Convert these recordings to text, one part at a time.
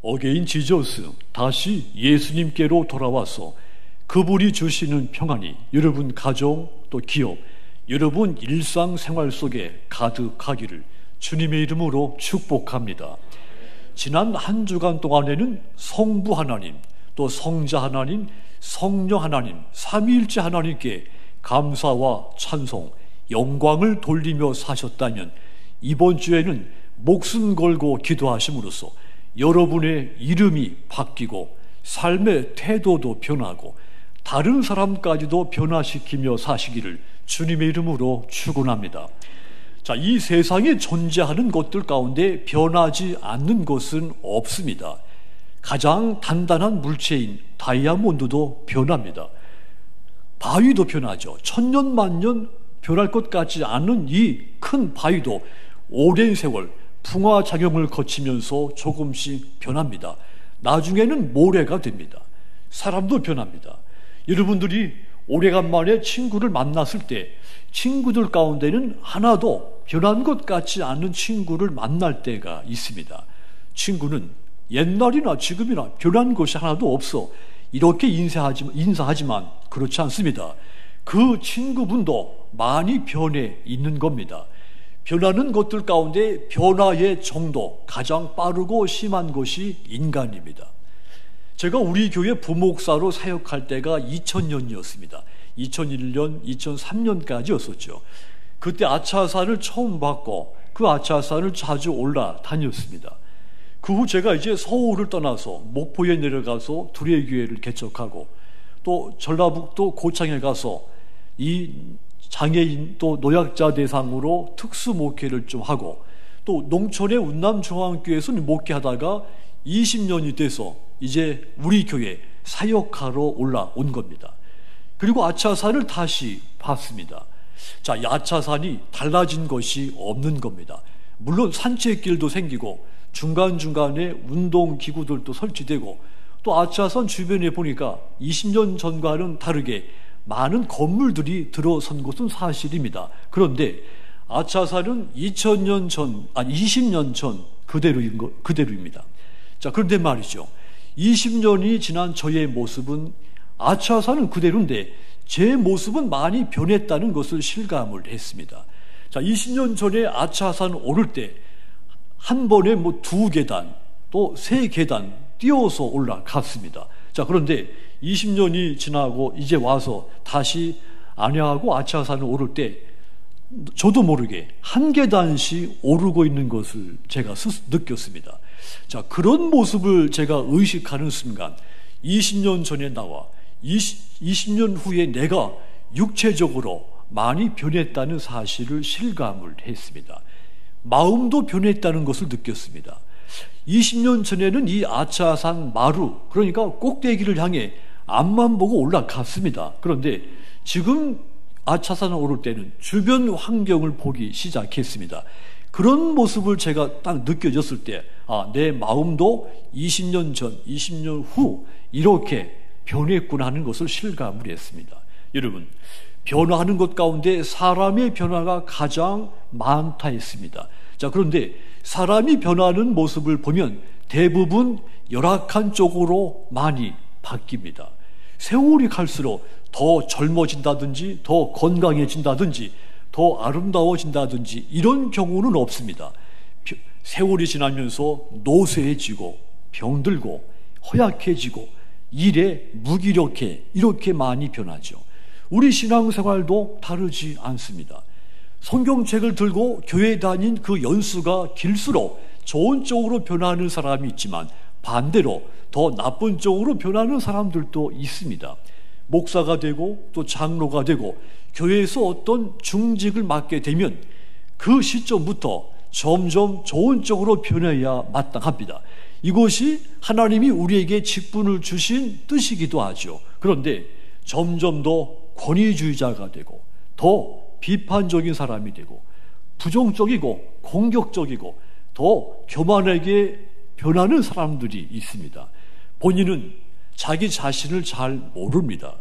어게인 지저스, 다시 예수님께로 돌아와서 그분이 주시는 평안이 여러분 가정 또 기업, 여러분 일상생활 속에 가득하기를 주님의 이름으로 축복합니다. 지난 한 주간 동안에는 성부 하나님, 또 성자 하나님, 성령 하나님, 삼위일체 하나님께 감사와 찬송, 영광을 돌리며 사셨다면 이번 주에는 목숨 걸고 기도하심으로써 여러분의 이름이 바뀌고 삶의 태도도 변하고 다른 사람까지도 변화시키며 사시기를 주님의 이름으로 축원합니다. 자, 이 세상에 존재하는 것들 가운데 변하지 않는 것은 없습니다. 가장 단단한 물체인 다이아몬드도 변합니다. 바위도 변하죠. 천년 만년 변할 것 같지 않은 이 큰 바위도 오랜 세월 풍화작용을 거치면서 조금씩 변합니다. 나중에는 모래가 됩니다. 사람도 변합니다. 여러분들이 오래간만에 친구를 만났을 때 친구들 가운데는 하나도 변한 것 같지 않은 친구를 만날 때가 있습니다. 친구는 옛날이나 지금이나 변한 것이 하나도 없어 이렇게 인사하지만 그렇지 않습니다. 그 친구분도 많이 변해 있는 겁니다. 변하는 것들 가운데 변화의 정도 가장 빠르고 심한 것이 인간입니다. 제가 우리 교회 부목사로 사역할 때가 2000년이었습니다. 2001년, 2003년까지였었죠. 그때 아차산을 처음 받고 그 아차산을 자주 올라다녔습니다. 그 후 제가 이제 서울을 떠나서 목포에 내려가서 두레교회를 개척하고 또 전라북도 고창에 가서 이 장애인 또 노약자 대상으로 특수 목회를 좀 하고 또 농촌의 운남중앙교회에서 목회하다가 20년이 돼서 이제 우리 교회 사역하러 올라온 겁니다. 그리고 아차산을 다시 봤습니다. 자, 이 아차산이 달라진 것이 없는 겁니다. 물론 산책길도 생기고 중간중간에 운동기구들도 설치되고 또 아차산 주변에 보니까 20년 전과는 다르게 많은 건물들이 들어선 것은 사실입니다. 그런데 아차산은 20년 전 그대로입니다. 자, 그런데 말이죠. 20년이 지난 저의 모습은 아차산은 그대로인데 제 모습은 많이 변했다는 것을 실감을 했습니다. 자, 20년 전에 아차산 오를 때 한 번에 2계단 또 3계단 뛰어서 올라갔습니다. 자, 그런데 20년이 지나고 이제 와서 다시 안양하고 아차산을 오를 때 저도 모르게 1계단씩 오르고 있는 것을 제가 느꼈습니다. 자, 그런 모습을 제가 의식하는 순간 20년 전에 나와 20년 후에 내가 육체적으로 많이 변했다는 사실을 실감을 했습니다. 마음도 변했다는 것을 느꼈습니다. 20년 전에는 이 아차산 마루, 그러니까 꼭대기를 향해 앞만 보고 올라갔습니다. 그런데 지금 아차산을 오를 때는 주변 환경을 보기 시작했습니다. 그런 모습을 제가 딱 느껴졌을 때, 내 마음도 20년 전, 20년 후 이렇게 변했구나 하는 것을 실감을 했습니다. 여러분, 변화하는 것 가운데 사람의 변화가 가장 많다 했습니다. 자, 그런데 사람이 변하는 모습을 보면 대부분 열악한 쪽으로 많이 바뀝니다. 세월이 갈수록 더 젊어진다든지 더 건강해진다든지 더 아름다워진다든지 이런 경우는 없습니다. 세월이 지나면서 노쇠해지고 병들고 허약해지고 일에 무기력해 이렇게 많이 변하죠. 우리 신앙생활도 다르지 않습니다. 성경책을 들고 교회 다닌 그 연수가 길수록 좋은 쪽으로 변하는 사람이 있지만 반대로 더 나쁜 쪽으로 변하는 사람들도 있습니다. 목사가 되고 또 장로가 되고 교회에서 어떤 중직을 맡게 되면 그 시점부터 점점 좋은 쪽으로 변해야 마땅합니다. 이것이 하나님이 우리에게 직분을 주신 뜻이기도 하죠. 그런데 점점 더 권위주의자가 되고 더 비판적인 사람이 되고 부정적이고 공격적이고 더 교만하게 변하는 사람들이 있습니다. 본인은 자기 자신을 잘 모릅니다.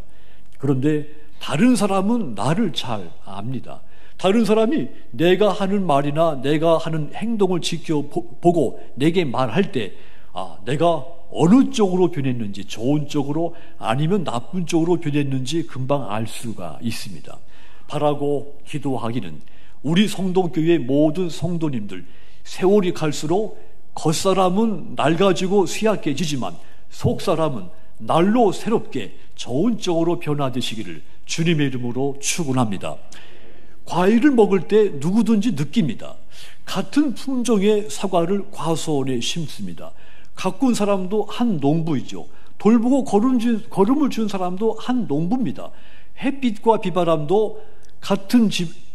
그런데 다른 사람은 나를 잘 압니다. 다른 사람이 내가 하는 말이나 내가 하는 행동을 지켜보고 내게 말할 때 내가 어느 쪽으로 변했는지, 좋은 쪽으로 아니면 나쁜 쪽으로 변했는지 금방 알 수가 있습니다. 바라고 기도하기는 우리 성동교회 모든 성도님들, 세월이 갈수록 겉사람은 낡아지고 쇠약해지지만 속사람은 날로 새롭게 좋은 쪽으로 변화되시기를 주님의 이름으로 축원합니다. 과일을 먹을 때 누구든지 느낍니다. 같은 품종의 사과를 과수원에 심습니다. 가꾼 사람도 한 농부이죠. 돌보고 걸음을 준 사람도 한 농부입니다. 햇빛과 비바람도 같은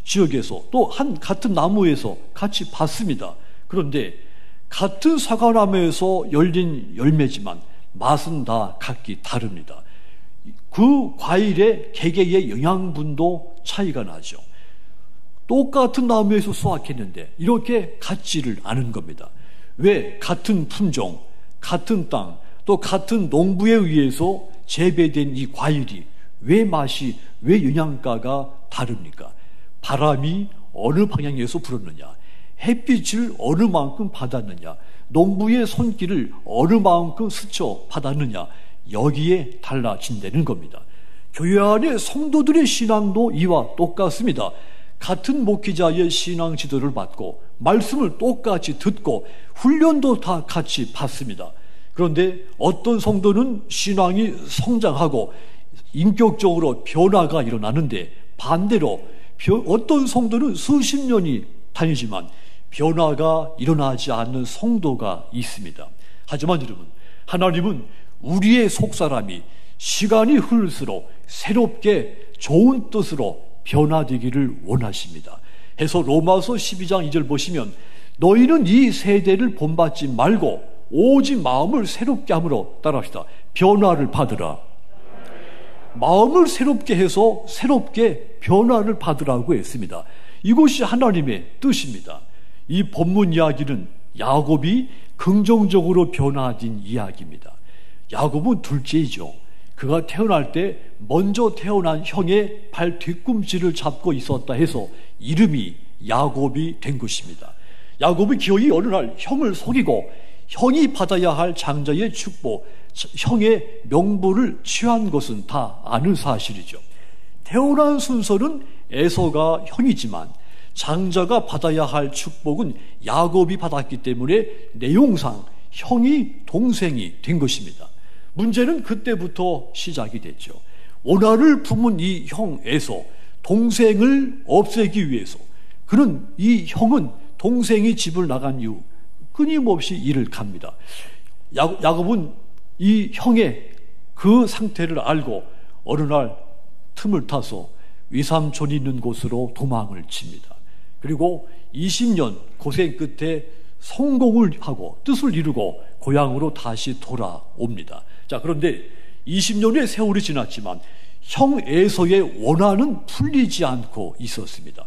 지역에서 또 같은 나무에서 같이 받습니다. 그런데 같은 사과나무에서 열린 열매지만 맛은 다 각기 다릅니다. 그 과일의 개개의 영양분도 차이가 나죠. 똑같은 나무에서 수확했는데 이렇게 같지를 않은 겁니다. 왜? 같은 품종, 같은 땅, 또 같은 농부에 의해서 재배된 이 과일이 왜 맛이, 왜 영양가가 다릅니까? 바람이 어느 방향에서 불었느냐, 햇빛을 어느 만큼 받았느냐, 농부의 손길을 어느 만큼 스쳐 받았느냐, 여기에 달라진다는 겁니다. 교회 안의 성도들의 신앙도 이와 똑같습니다. 같은 목회자의 신앙 지도를 받고 말씀을 똑같이 듣고 훈련도 다 같이 받습니다. 그런데 어떤 성도는 신앙이 성장하고 인격적으로 변화가 일어나는데 반대로 어떤 성도는 수십 년이 다니지만 변화가 일어나지 않는 성도가 있습니다. 하지만 여러분, 하나님은 우리의 속사람이 시간이 흐를수록 새롭게 좋은 뜻으로 변화되기를 원하십니다. 해서 로마서 12장 2절 보시면 너희는 이 세대를 본받지 말고 오직 마음을 새롭게 함으로 따라합시다. 변화를 받으라. 마음을 새롭게 해서 새롭게 변화를 받으라고 했습니다. 이것이 하나님의 뜻입니다. 이 본문 이야기는 야곱이 긍정적으로 변화된 이야기입니다. 야곱은 둘째이죠. 그가 태어날 때 먼저 태어난 형의 발 뒤꿈치를 잡고 있었다 해서 이름이 야곱이 된 것입니다. 야곱이 기어이 어느 날 형을 속이고 형이 받아야 할 장자의 축복, 형의 명분을 취한 것은 다 아는 사실이죠. 태어난 순서는 에서가 형이지만 장자가 받아야 할 축복은 야곱이 받았기 때문에 내용상 형이 동생이 된 것입니다. 문제는 그때부터 시작이 됐죠. 오나를 품은 이 형 에서 동생을 없애기 위해서 그는 이 형은 동생이 집을 나간 이후 끊임없이 일을 갑니다. 야곱은 이 형의 그 상태를 알고 어느 날 틈을 타서 외삼촌이 있는 곳으로 도망을 칩니다. 그리고 20년 고생 끝에 성공을 하고 뜻을 이루고 고향으로 다시 돌아옵니다. 자, 그런데 20년의 세월이 지났지만 형 에서의 원한은 풀리지 않고 있었습니다.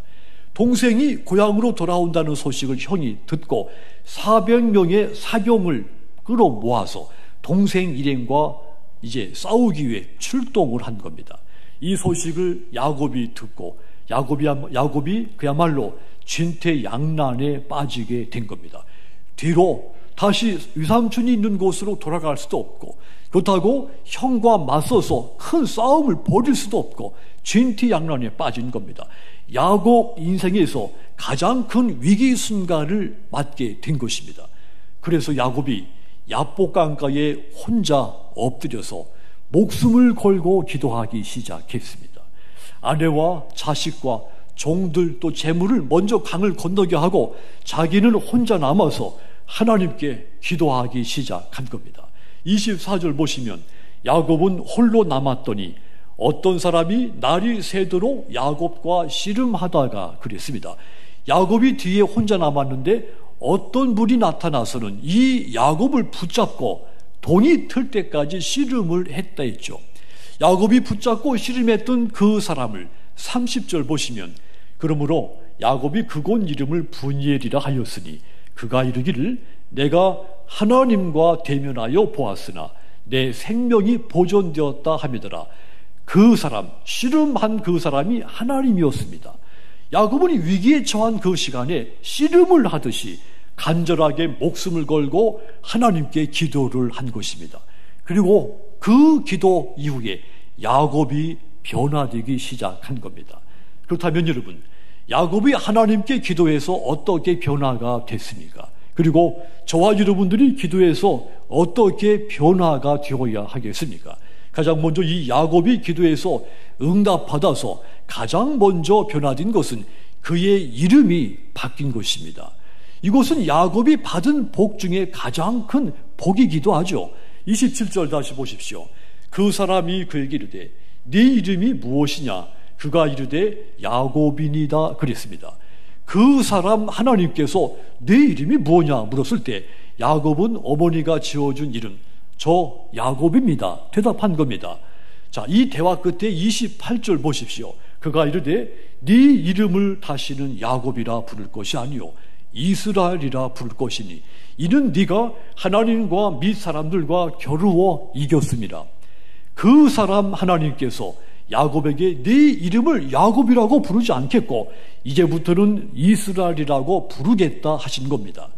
동생이 고향으로 돌아온다는 소식을 형이 듣고 400명의 사병을 끌어모아서 동생 일행과 이제 싸우기 위해 출동을 한 겁니다. 이 소식을 야곱이 듣고 야곱이 그야말로 진퇴양난에 빠지게 된 겁니다. 뒤로 다시 외삼촌이 있는 곳으로 돌아갈 수도 없고 그렇다고 형과 맞서서 큰 싸움을 벌일 수도 없고 진퇴양난에 빠진 겁니다. 야곱 인생에서 가장 큰 위기 순간을 맞게 된 것입니다. 그래서 야곱이 야복강가에 혼자 엎드려서 목숨을 걸고 기도하기 시작했습니다. 아내와 자식과 종들 또 재물을 먼저 강을 건너게 하고 자기는 혼자 남아서 하나님께 기도하기 시작한 겁니다. 24절 보시면 야곱은 홀로 남았더니 어떤 사람이 날이 새도록 야곱과 씨름하다가 그랬습니다. 야곱이 뒤에 혼자 남았는데 어떤 분이 나타나서는 이 야곱을 붙잡고 동이 틀 때까지 씨름을 했다 했죠. 야곱이 붙잡고 씨름했던 그 사람을 30절 보시면 그러므로 야곱이 그곳 이름을 분이엘이라 하였으니 그가 이르기를 내가 하나님과 대면하여 보았으나 내 생명이 보존되었다 하며더라. 그 사람, 씨름한 그 사람이 하나님이었습니다. 야곱은 위기에 처한 그 시간에 씨름을 하듯이 간절하게 목숨을 걸고 하나님께 기도를 한 것입니다. 그리고 그 기도 이후에 야곱이 변화되기 시작한 겁니다. 그렇다면 여러분, 야곱이 하나님께 기도해서 어떻게 변화가 됐습니까? 그리고 저와 여러분들이 기도해서 어떻게 변화가 되어야 하겠습니까? 가장 먼저 이 야곱이 기도해서 응답받아서 가장 먼저 변화된 것은 그의 이름이 바뀐 것입니다. 이것은 야곱이 받은 복 중에 가장 큰 복이기도 하죠. 27절 다시 보십시오. 그 사람이 그에게 이르되 네 이름이 무엇이냐? 그가 이르되 야곱이니이다 그랬습니다. 그 사람 하나님께서 네 이름이 뭐냐 물었을 때 야곱은 어머니가 지어준 이름 저 야곱입니다 대답한 겁니다. 자, 이 대화 끝에 28절 보십시오. 그가 이르되 네 이름을 다시는 야곱이라 부를 것이 아니요 이스라엘이라 부를 것이니 이는 네가 하나님과 및 사람들과 겨루어 이겼습니다. 그 사람 하나님께서 야곱에게 네 이름을 야곱이라고 부르지 않겠고 이제부터는 이스라엘이라고 부르겠다 하신 겁니다.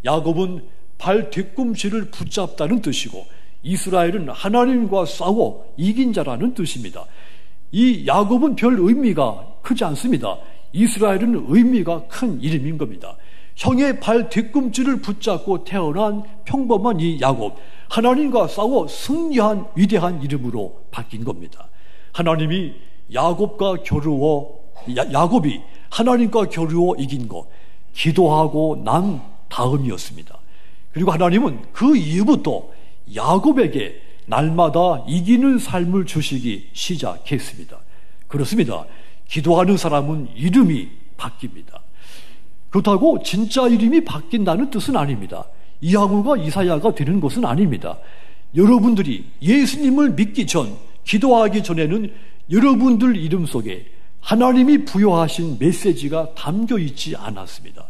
야곱은 발 뒤꿈치를 붙잡다는 뜻이고 이스라엘은 하나님과 싸워 이긴 자라는 뜻입니다. 이 야곱은 별 의미가 크지 않습니다. 이스라엘은 의미가 큰 이름인 겁니다. 형의 발 뒤꿈치를 붙잡고 태어난 평범한 이 야곱, 하나님과 싸워 승리한 위대한 이름으로 바뀐 겁니다. 하나님이 야곱이 하나님과 겨루어 이긴 것, 기도하고 난 다음이었습니다. 그리고 하나님은 그 이후부터 야곱에게 날마다 이기는 삶을 주시기 시작했습니다. 그렇습니다. 기도하는 사람은 이름이 바뀝니다. 그렇다고 진짜 이름이 바뀐다는 뜻은 아닙니다. 이항우가 이사야가 되는 것은 아닙니다. 여러분들이 예수님을 믿기 전, 기도하기 전에는 여러분들 이름 속에 하나님이 부여하신 메시지가 담겨 있지 않았습니다.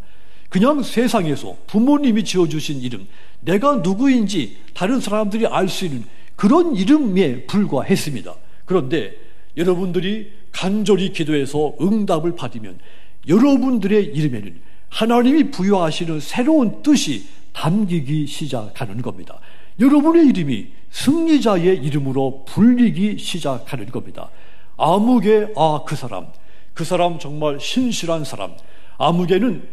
그냥 세상에서 부모님이 지어주신 이름, 내가 누구인지 다른 사람들이 알 수 있는 그런 이름에 불과했습니다. 그런데 여러분들이 간절히 기도해서 응답을 받으면 여러분들의 이름에는 하나님이 부여하시는 새로운 뜻이 담기기 시작하는 겁니다. 여러분의 이름이 승리자의 이름으로 불리기 시작하는 겁니다. 아무개, 그 사람 정말 신실한 사람. 아무개는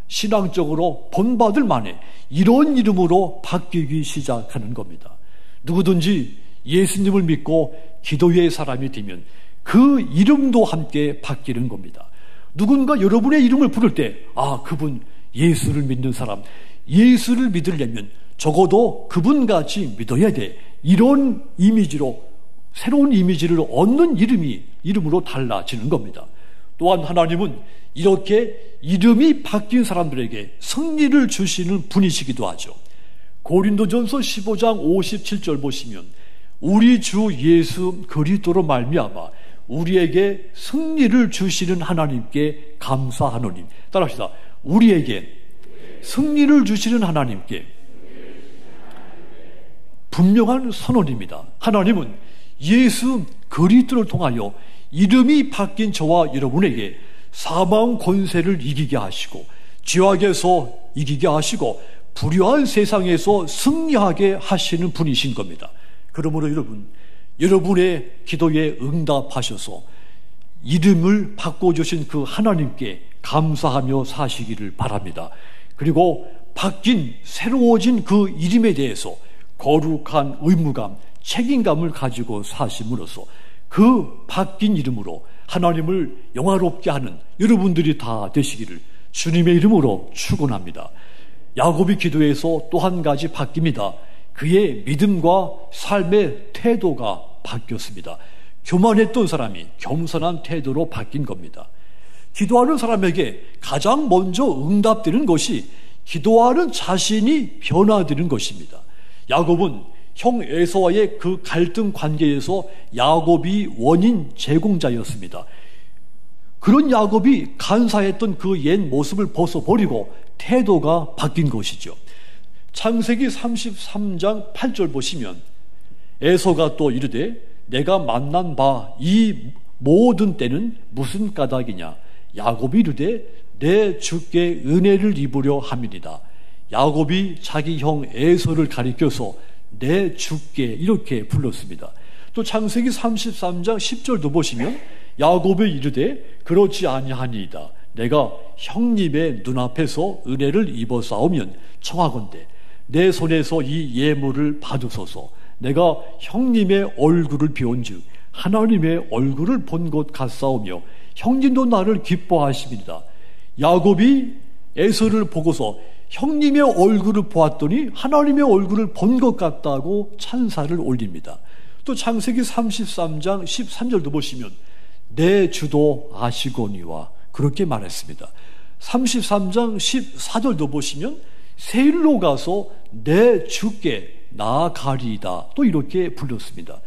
신앙적으로 본받을 만해 이런 이름으로 바뀌기 시작하는 겁니다. 누구든지 예수님을 믿고 기도의 사람이 되면 그 이름도 함께 바뀌는 겁니다. 누군가 여러분의 이름을 부를 때 그분 예수를 믿는 사람, 예수를 믿으려면 적어도 그분같이 믿어야 돼. 이런 이미지로, 새로운 이미지를 얻는 이름으로 달라지는 겁니다. 또한 하나님은 이렇게 이름이 바뀐 사람들에게 승리를 주시는 분이시기도 하죠. 고린도전서 15장 57절 보시면 우리 주 예수 그리스도로 말미암아 우리에게 승리를 주시는 하나님께 감사하노니. 따라합시다. 우리에게 승리를 주시는 하나님께. 분명한 선언입니다. 하나님은 예수 그리스도를 통하여 이름이 바뀐 저와 여러분에게 사망 권세를 이기게 하시고 죄악에서 이기게 하시고 불의한 세상에서 승리하게 하시는 분이신 겁니다. 그러므로 여러분의 기도에 응답하셔서 이름을 바꿔주신 그 하나님께 감사하며 사시기를 바랍니다. 그리고 새로워진 그 이름에 대해서 거룩한 의무감, 책임감을 가지고 사심으로써 그 바뀐 이름으로 하나님을 영화롭게 하는 여러분들이 다 되시기를 주님의 이름으로 축원합니다. 야곱이 기도해서 또 한 가지 바뀝니다. 그의 믿음과 삶의 태도가 바뀌었습니다. 교만했던 사람이 겸손한 태도로 바뀐 겁니다. 기도하는 사람에게 가장 먼저 응답되는 것이 기도하는 자신이 변화되는 것입니다. 야곱은 형 에서와의 그 갈등 관계에서 야곱이 원인 제공자였습니다. 그런 야곱이 간사했던 그 옛 모습을 벗어버리고 태도가 바뀐 것이죠. 창세기 33장 8절 보시면 에서가 또 이르되 내가 만난 바 이 모든 때는 무슨 까닭이냐. 야곱이 이르되 내 주께 은혜를 입으려 함이니이다. 야곱이 자기 형 에서를 가리켜서 내 주께 이렇게 불렀습니다. 또 창세기 33장 10절도 보시면 야곱이 이르되 그렇지 아니하니이다. 내가 형님의 눈앞에서 은혜를 입어 싸우면 청하건대 내 손에서 이 예물을 받으소서. 내가 형님의 얼굴을 비온즉 하나님의 얼굴을 본 것 같사오며 형님도 나를 기뻐하십니다. 야곱이 에서를 보고서 형님의 얼굴을 보았더니 하나님의 얼굴을 본 것 같다고 찬사를 올립니다. 또 창세기 33장 13절도 보시면 내 주도 아시거니와 그렇게 말했습니다. 33장 14절도 보시면 세일로 가서 내 주께 나아가리이다 또 이렇게 불렀습니다.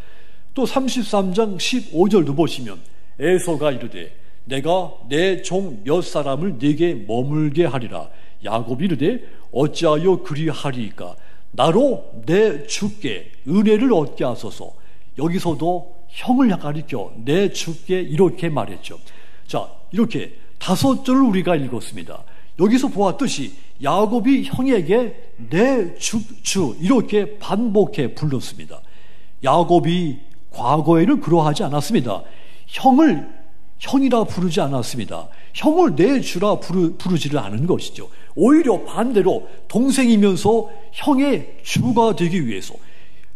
또 33장 15절도 보시면 에서가 이르되 내가 내 종 몇 사람을 네게 머물게 하리라. 야곱이 이르되 어찌하여 그리하리이까. 나로 내 주께 은혜를 얻게 하소서. 여기서도 형을 가리켜 내 주께 이렇게 말했죠. 자, 이렇게 5절을 우리가 읽었습니다. 여기서 보았듯이 야곱이 형에게 내 주 이렇게 반복해 불렀습니다. 야곱이 과거에는 그러하지 않았습니다. 형을 형이라 부르지 않았습니다. 형을 내 주라 부르지를 않은 것이죠. 오히려 반대로 동생이면서 형의 주가 되기 위해서,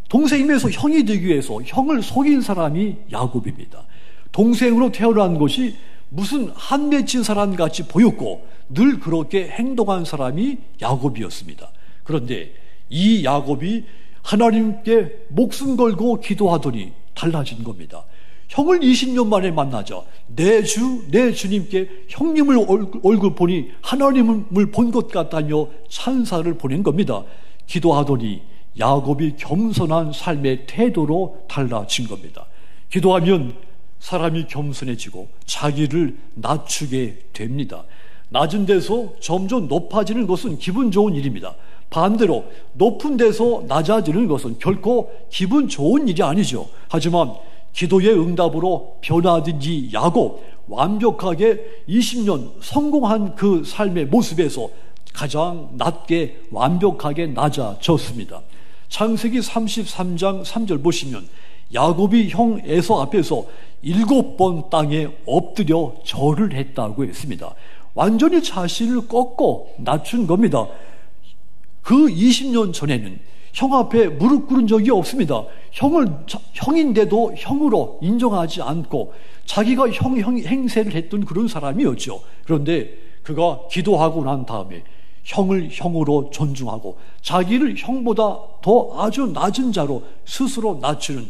동생이면서 형이 되기 위해서 형을 속인 사람이 야곱입니다. 동생으로 태어난 것이 무슨 한 맺힌 사람 같이 보였고 늘 그렇게 행동한 사람이 야곱이었습니다. 그런데 이 야곱이 하나님께 목숨 걸고 기도하더니 달라진 겁니다. 형을 20년 만에 만나자 내 주님께 형님을 얼굴 보니 하나님을 본 것 같다며 찬사를 보낸 겁니다. 기도하더니 야곱이 겸손한 삶의 태도로 달라진 겁니다. 기도하면 사람이 겸손해지고 자기를 낮추게 됩니다. 낮은 데서 점점 높아지는 것은 기분 좋은 일입니다. 반대로 높은 데서 낮아지는 것은 결코 기분 좋은 일이 아니죠. 하지만 기도의 응답으로 변화된 이 야곱, 완벽하게 20년 성공한 그 삶의 모습에서 가장 낮게 완벽하게 낮아졌습니다. 창세기 33장 3절 보시면 야곱이 형 에서 앞에서 7번 땅에 엎드려 절을 했다고 했습니다. 완전히 자신을 꺾고 낮춘 겁니다. 그 20년 전에는 형 앞에 무릎 꿇은 적이 없습니다. 형인데도 형으로 인정하지 않고 자기가 형 행세를 했던 그런 사람이었죠. 그런데 그가 기도하고 난 다음에 형을 형으로 존중하고 자기를 형보다 더 아주 낮은 자로 스스로 낮추는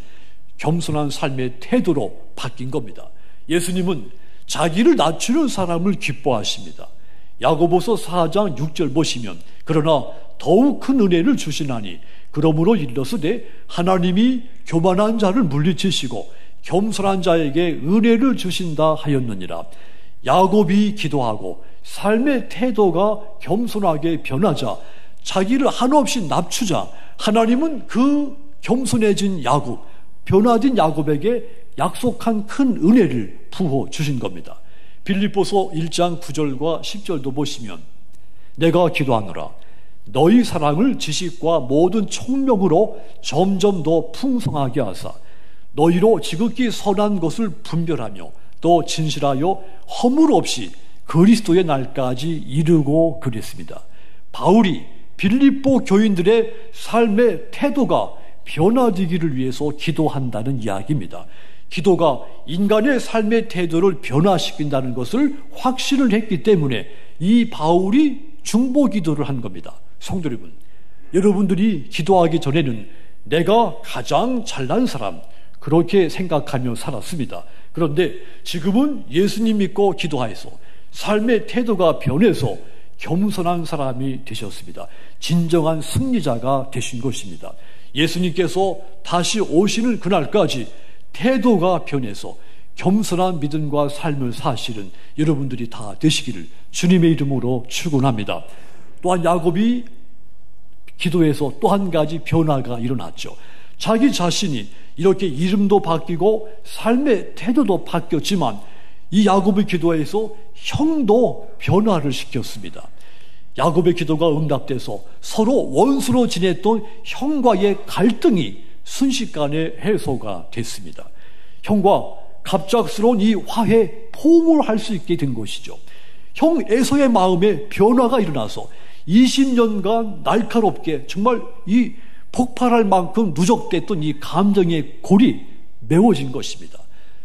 겸손한 삶의 태도로 바뀐 겁니다. 예수님은 자기를 낮추는 사람을 기뻐하십니다. 야고보서 4장 6절 보시면 그러나 더욱 큰 은혜를 주시나니 그러므로 일러스되 하나님이 교만한 자를 물리치시고 겸손한 자에게 은혜를 주신다 하였느니라. 야곱이 기도하고 삶의 태도가 겸손하게 변하자 자기를 한없이 낮추자 하나님은 그 겸손해진 야곱, 변화된 야곱에게 약속한 큰 은혜를 부어 주신 겁니다. 빌립보서 1장 9절과 10절도 보시면 내가 기도하노라 너희 사랑을 지식과 모든 총명으로 점점 더 풍성하게 하사 너희로 지극히 선한 것을 분별하며 또 진실하여 허물 없이 그리스도의 날까지 이르고 그랬습니다. 바울이 빌립보 교인들의 삶의 태도가 변화되기를 위해서 기도한다는 이야기입니다. 기도가 인간의 삶의 태도를 변화시킨다는 것을 확신을 했기 때문에 이 바울이 중보 기도를 한 겁니다. 성도 여러분, 여러분들이 기도하기 전에는 내가 가장 잘난 사람 그렇게 생각하며 살았습니다. 그런데 지금은 예수님 믿고 기도하여서 삶의 태도가 변해서 겸손한 사람이 되셨습니다. 진정한 승리자가 되신 것입니다. 예수님께서 다시 오시는 그날까지 태도가 변해서 겸손한 믿음과 삶을 사시는 여러분들이 다 되시기를 주님의 이름으로 축원합니다. 또한 야곱이 기도에서 또 한 가지 변화가 일어났죠. 자기 자신이 이렇게 이름도 바뀌고 삶의 태도도 바뀌었지만 이 야곱의 기도에서 형도 변화를 시켰습니다. 야곱의 기도가 응답돼서 서로 원수로 지냈던 형과의 갈등이 순식간에 해소가 됐습니다. 형과 갑작스러운 이 화해 포옹을 할 수 있게 된 것이죠. 형 에서의 마음에 변화가 일어나서 20년간 날카롭게 정말 이 폭발할 만큼 누적됐던 이 감정의 골이 메워진 것입니다.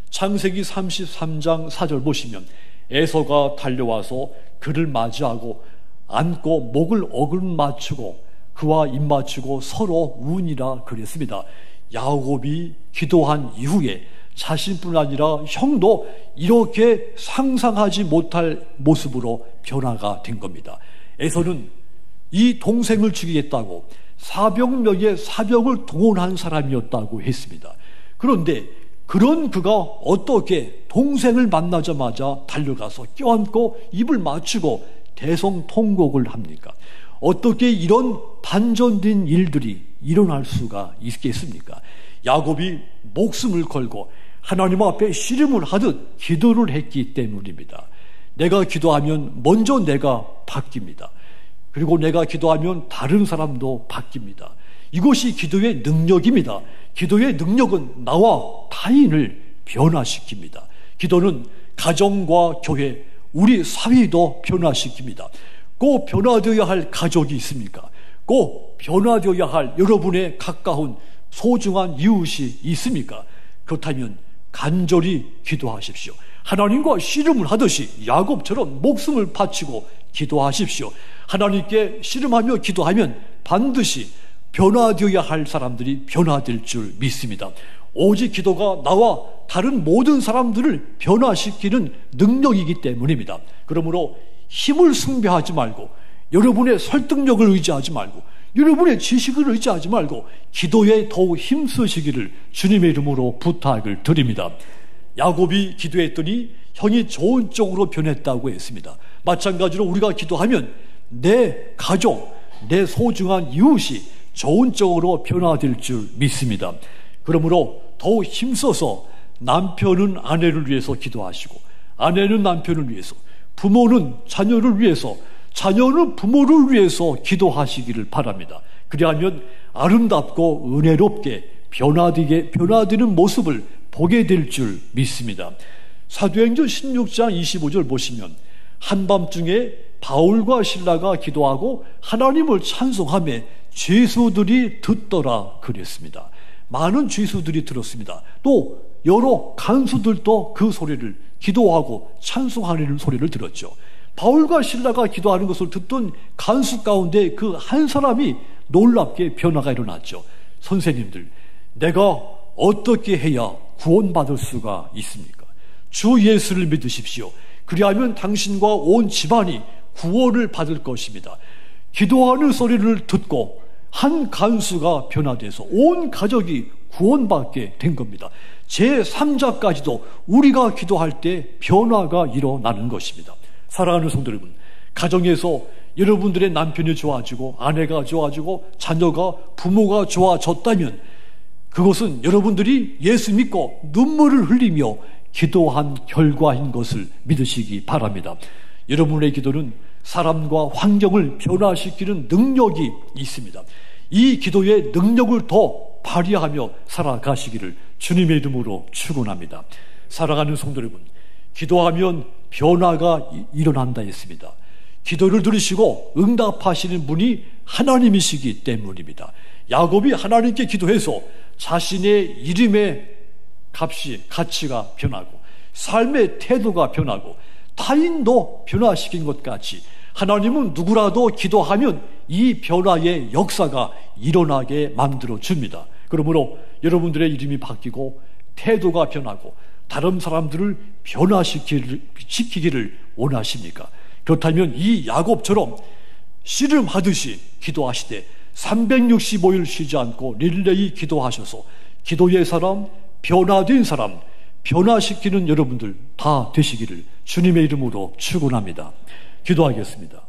창세기 33장 4절 보시면 에서가 달려와서 그를 맞이하고 안고 목을 어루맞추고 그와 입맞추고 서로 우니라 그랬습니다. 야곱이 기도한 이후에 자신뿐 아니라 형도 이렇게 상상하지 못할 모습으로 변화가 된 겁니다. 에서는 이 동생을 죽이겠다고 400명의 사병을 동원한 사람이었다고 했습니다. 그런데 그런 그가 어떻게 동생을 만나자마자 달려가서 껴안고 입을 맞추고 대성통곡을 합니까? 어떻게 이런 반전된 일들이 일어날 수가 있겠습니까? 야곱이 목숨을 걸고 하나님 앞에 씨름을 하듯 기도를 했기 때문입니다. 내가 기도하면 먼저 내가 바뀝니다. 그리고 내가 기도하면 다른 사람도 바뀝니다. 이것이 기도의 능력입니다. 기도의 능력은 나와 타인을 변화시킵니다. 기도는 가정과 교회, 우리 사회도 변화시킵니다. 꼭 변화되어야 할 가족이 있습니까? 꼭 변화되어야 할 여러분의 가까운 소중한 이웃이 있습니까? 그렇다면 간절히 기도하십시오. 하나님과 씨름을 하듯이 야곱처럼 목숨을 바치고 기도하십시오. 하나님께 씨름하며 기도하면 반드시 변화되어야 할 사람들이 변화될 줄 믿습니다. 오직 기도가 나와 다른 모든 사람들을 변화시키는 능력이기 때문입니다. 그러므로 힘을 숭배하지 말고, 여러분의 설득력을 의지하지 말고, 여러분의 지식을 의지하지 말고 기도에 더욱 힘쓰시기를 주님의 이름으로 부탁을 드립니다. 야곱이 기도했더니 형이 좋은 쪽으로 변했다고 했습니다. 마찬가지로 우리가 기도하면 내 가족, 내 소중한 이웃이 좋은 쪽으로 변화될 줄 믿습니다. 그러므로 더욱 힘써서 남편은 아내를 위해서 기도하시고, 아내는 남편을 위해서, 부모는 자녀를 위해서, 자녀는 부모를 위해서 기도하시기를 바랍니다. 그리하면 아름답고 은혜롭게 변화되는 모습을 보게 될 줄 믿습니다. 사도행전 16장 25절 보시면 한밤중에 바울과 실라가 기도하고 하나님을 찬송하며 죄수들이 듣더라 그랬습니다. 많은 죄수들이 들었습니다. 또 여러 간수들도 그 소리를, 기도하고 찬송하는 소리를 들었죠. 바울과 실라가 기도하는 것을 듣던 간수 가운데 그 한 사람이 놀랍게 변화가 일어났죠. 선생님들, 내가 어떻게 해야 구원받을 수가 있습니까? 주 예수를 믿으십시오. 그리하면 당신과 온 집안이 구원을 받을 것입니다. 기도하는 소리를 듣고 한 간수가 변화돼서 온 가족이 구원받게 된 겁니다. 제3자까지도 우리가 기도할 때 변화가 일어나는 것입니다. 사랑하는 성도 여러분, 가정에서 여러분들의 남편이 좋아지고 아내가 좋아지고 자녀가, 부모가 좋아졌다면 그것은 여러분들이 예수 믿고 눈물을 흘리며 기도한 결과인 것을 믿으시기 바랍니다. 여러분의 기도는 사람과 환경을 변화시키는 능력이 있습니다. 이 기도의 능력을 더 발휘하며 살아가시기를 주님의 이름으로 축원합니다. 사랑하는 성도 여러분, 기도하면 변화가 일어난다 했습니다. 기도를 들으시고 응답하시는 분이 하나님이시기 때문입니다. 야곱이 하나님께 기도해서 자신의 이름의 가치가 변하고 삶의 태도가 변하고 타인도 변화시킨 것 같이 하나님은 누구라도 기도하면 이 변화의 역사가 일어나게 만들어줍니다. 그러므로 여러분들의 이름이 바뀌고 태도가 변하고 다른 사람들을 변화시키기를 원하십니까? 그렇다면 이 야곱처럼 씨름하듯이 기도하시되 365일 쉬지 않고 릴레이 기도하셔서 기도의 사람, 변화된 사람, 변화시키는 여러분들 다 되시기를 주님의 이름으로 축원합니다. 기도하겠습니다.